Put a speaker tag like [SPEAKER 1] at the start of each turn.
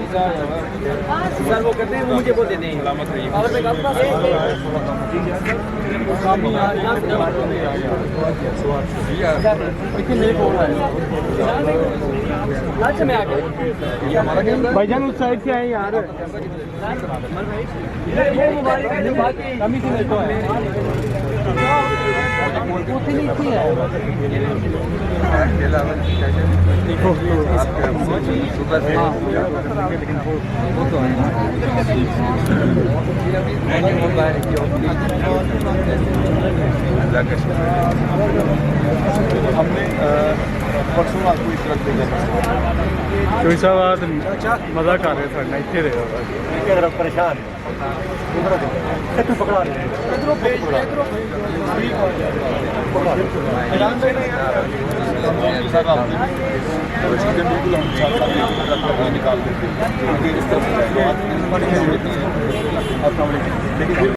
[SPEAKER 1] Sir वो करते हैं, वो मुझे वो देते हैं। और मैं आपके पास अच्छा मैं आ गया
[SPEAKER 2] भाईजान उस साइड से आए यार।
[SPEAKER 1] ये मुबारक है जो बाकी कमी से लेते हैं उतनी ही है।
[SPEAKER 3] सुबह से लेकिन वो तो है हमने परसों आपको इस तरफ भेजा
[SPEAKER 2] कोई सा बात नहीं, मजा कर रहे थे ना इतने
[SPEAKER 3] तरफ परेशान पकड़ा रहे बिल्कुल हम निकाल देते हैं।